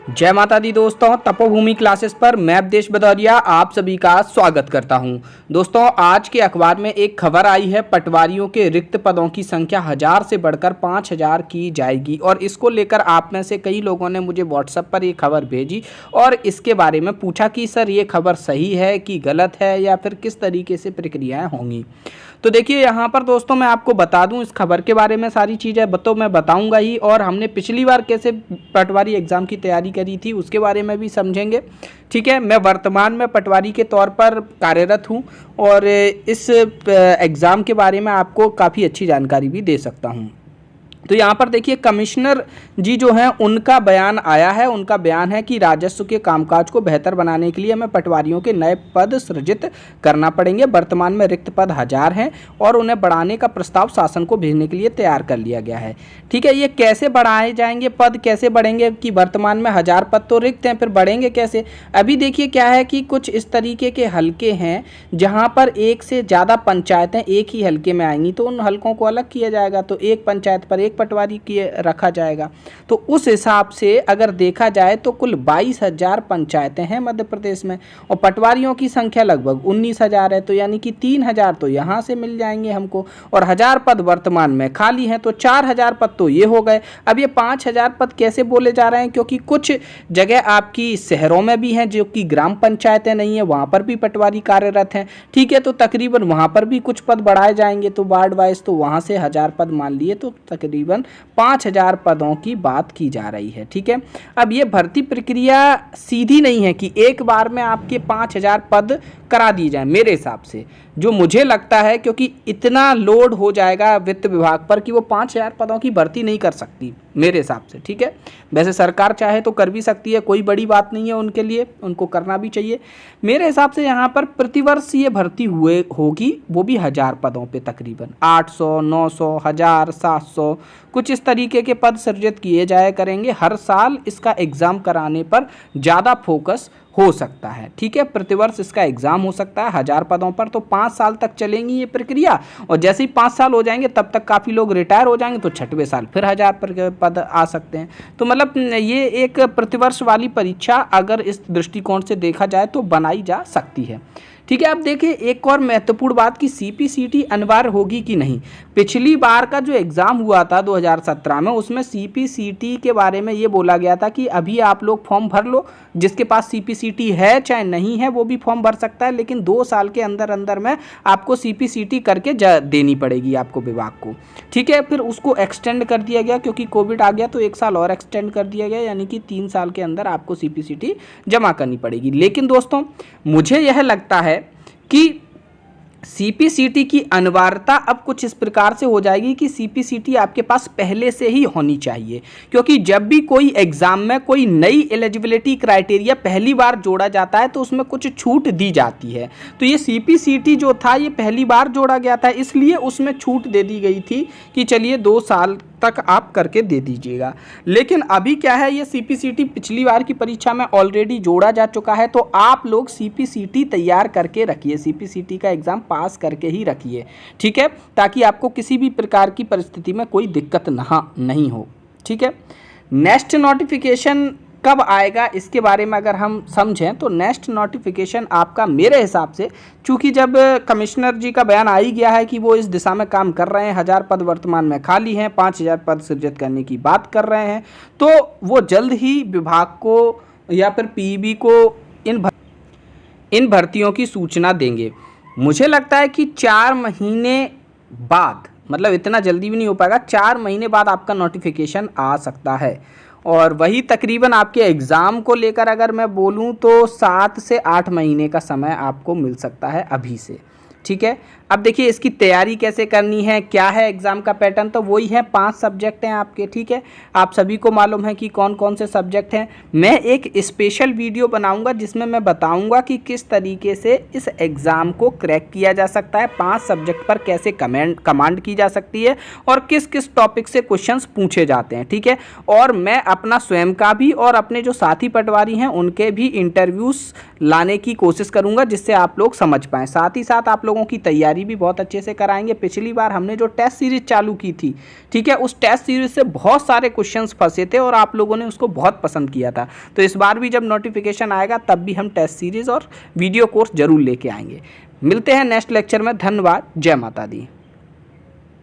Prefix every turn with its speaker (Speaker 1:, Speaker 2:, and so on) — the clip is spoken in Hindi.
Speaker 1: जय माता दी दोस्तों, तपोभूमि क्लासेस पर मैं अवधेश भदौरिया आप सभी का स्वागत करता हूं। दोस्तों, आज के अखबार में एक खबर आई है, पटवारियों के रिक्त पदों की संख्या 1000 से बढ़कर 5000 की जाएगी। और इसको लेकर आप में से कई लोगों ने मुझे व्हाट्सएप पर ये खबर भेजी और इसके बारे में पूछा कि सर ये खबर सही है कि गलत है या फिर किस तरीके से प्रक्रियाएँ होंगी। तो देखिए यहाँ पर दोस्तों, मैं आपको बता दूं इस खबर के बारे में सारी चीज़ें तो मैं बताऊंगा ही, और हमने पिछली बार कैसे पटवारी एग्ज़ाम की तैयारी करी थी उसके बारे में भी समझेंगे। ठीक है, मैं वर्तमान में पटवारी के तौर पर कार्यरत हूं और इस एग्ज़ाम के बारे में आपको काफ़ी अच्छी जानकारी भी दे सकता हूं। तो यहाँ पर देखिए, कमिश्नर जी जो हैं उनका बयान आया है। उनका बयान है कि राजस्व के कामकाज को बेहतर बनाने के लिए हमें पटवारियों के नए पद सृजित करना पड़ेंगे। वर्तमान में रिक्त पद 1000 हैं और उन्हें बढ़ाने का प्रस्ताव शासन को भेजने के लिए तैयार कर लिया गया है। ठीक है, ये कैसे बढ़ाए जाएंगे, पद कैसे बढ़ेंगे कि वर्तमान में 1000 पद तो रिक्त हैं, फिर बढ़ेंगे कैसे। अभी देखिए क्या है कि कुछ इस तरीके के हलके हैं जहाँ पर एक से ज़्यादा पंचायतें एक ही हलके में आएंगी, तो उन हलकों को अलग किया जाएगा। तो एक पंचायत पर एक पटवारी किए रखा जाएगा। तो उस हिसाब से अगर देखा जाए तो कुल 22,000 पंचायतें हैं मध्य प्रदेश में और पटवारियों की संख्या लगभग 19,000 है। तो यानी कि 3,000 तो यहाँ से मिल जाएंगे हमको, और 1000 पद वर्तमान में खाली हैं, तो 4000 पद तो ये हो गए। अब ये 5000 पद कैसे बोले जा रहे हैं, क्योंकि कुछ जगह आपकी शहरों में भी हैं जो कि ग्राम पंचायतें नहीं है, वहाँ पर भी पटवारी कार्यरत हैं। ठीक है, तो तकरीबन वहाँ पर भी कुछ पद बढ़ाए जाएंगे, तो वार्ड वाइज तो वहाँ से 1000 पद मान लिए, तो तकरीबन 5000 पदों की बात की जा रही है। ठीक है, अब ये भर्ती प्रक्रिया सीधी नहीं है कि एक बार में आपके 5000 पद करा दिए जाए। मेरे हिसाब से जो मुझे लगता है, क्योंकि इतना लोड हो जाएगा वित्त विभाग पर कि वो 5000 पदों की भर्ती नहीं कर सकती मेरे हिसाब से। ठीक है, वैसे सरकार चाहे तो कर भी सकती है, कोई बड़ी बात नहीं है उनके लिए, उनको करना भी चाहिए। मेरे हिसाब से यहाँ पर प्रतिवर्ष ये भर्ती होगी, वो भी 1000 पदों पे, तकरीबन 800, 900, 1000, 700 कुछ इस तरीके के पद सृजित किए जाया करेंगे। हर साल इसका एग्ज़ाम कराने पर ज़्यादा फोकस हो सकता है। ठीक है, प्रतिवर्ष इसका एग्ज़ाम हो सकता है 1000 पदों पर। तो 5 साल तक चलेंगी ये प्रक्रिया, और जैसे ही 5 साल हो जाएंगे तब तक काफ़ी लोग रिटायर हो जाएंगे, तो 6वें साल फिर 1000 पद आ सकते हैं। तो मतलब ये एक प्रतिवर्ष वाली परीक्षा अगर इस दृष्टिकोण से देखा जाए तो बनाई जा सकती है। ठीक है, अब देखिए एक और महत्वपूर्ण बात कि सीपीसीटी अनिवार्य होगी कि नहीं। पिछली बार का जो एग्ज़ाम हुआ था 2017 में, उसमें सीपीसीटी के बारे में ये बोला गया था कि अभी आप लोग फॉर्म भर लो, जिसके पास सीपीसीटी है चाहे नहीं है वो भी फॉर्म भर सकता है, लेकिन 2 साल के अंदर अंदर में आपको सीपीसीटी करके देनी पड़ेगी आपको विभाग को। ठीक है, फिर उसको एक्सटेंड कर दिया गया क्योंकि कोविड आ गया, तो 1 साल और एक्सटेंड कर दिया गया, यानी कि 3 साल के अंदर आपको सीपीसीटी जमा करनी पड़ेगी। लेकिन दोस्तों, मुझे यह लगता है कि सीपीसीटी की अनिवार्यता अब कुछ इस प्रकार से हो जाएगी कि सीपीसीटी आपके पास पहले से ही होनी चाहिए, क्योंकि जब भी कोई एग्जाम में कोई नई एलिजिबिलिटी क्राइटेरिया पहली बार जोड़ा जाता है तो उसमें कुछ छूट दी जाती है। तो ये सीपीसीटी जो था ये पहली बार जोड़ा गया था, इसलिए उसमें छूट दे दी गई थी कि चलिए 2 साल तक आप करके दे दीजिएगा। लेकिन अभी क्या है, ये सीपीसीटी पिछली बार की परीक्षा में ऑलरेडी जोड़ा जा चुका है, तो आप लोग सीपीसीटी तैयार करके रखिए, सीपीसीटी का एग्ज़ाम पास करके ही रखिए। ठीक है, ताकि आपको किसी भी प्रकार की परिस्थिति में कोई दिक्कत नहीं हो। ठीक है, नेक्स्ट नोटिफिकेशन कब आएगा इसके बारे में अगर हम समझें तो नेक्स्ट नोटिफिकेशन आपका मेरे हिसाब से, चूँकि जब कमिश्नर जी का बयान आ ही गया है कि वो इस दिशा में काम कर रहे हैं, 1000 पद वर्तमान में खाली हैं, 5000 पद सृजित करने की बात कर रहे हैं, तो वो जल्द ही विभाग को या फिर पीईबी को इन भर्तियों की सूचना देंगे। मुझे लगता है कि 4 महीने बाद, मतलब इतना जल्दी भी नहीं हो पाएगा, 4 महीने बाद आपका नोटिफिकेशन आ सकता है। और वही तकरीबन आपके एग्ज़ाम को लेकर अगर मैं बोलूं तो 7 से 8 महीने का समय आपको मिल सकता है अभी से। ठीक है, अब देखिए इसकी तैयारी कैसे करनी है, क्या है एग्ज़ाम का पैटर्न, तो वही है 5 सब्जेक्ट हैं आपके। ठीक है, आप सभी को मालूम है कि कौन कौन से सब्जेक्ट हैं। मैं एक स्पेशल वीडियो बनाऊंगा जिसमें मैं बताऊंगा कि किस तरीके से इस एग्ज़ाम को क्रैक किया जा सकता है, 5 सब्जेक्ट पर कैसे कमांड की जा सकती है और किस किस टॉपिक से क्वेश्चंस पूछे जाते हैं। ठीक है, और मैं अपना स्वयं का भी और अपने जो साथी पटवारी हैं उनके भी इंटरव्यूज़ लाने की कोशिश करूँगा जिससे आप लोग समझ पाएँ। साथ ही साथ आप लोगों की तैयारी तैयारी भी बहुत अच्छे से कराएंगे। पिछली बार हमने जो टेस्ट सीरीज चालू की थी, ठीक है, उस टेस्ट सीरीज से बहुत सारे क्वेश्चंस फंसे थे और आप लोगों ने उसको बहुत पसंद किया था। तो इस बार भी जब नोटिफिकेशन आएगा तब भी हम टेस्ट सीरीज और वीडियो कोर्स जरूर लेके आएंगे। मिलते हैं नेक्स्ट लेक्चर में। धन्यवाद। जय माता दी।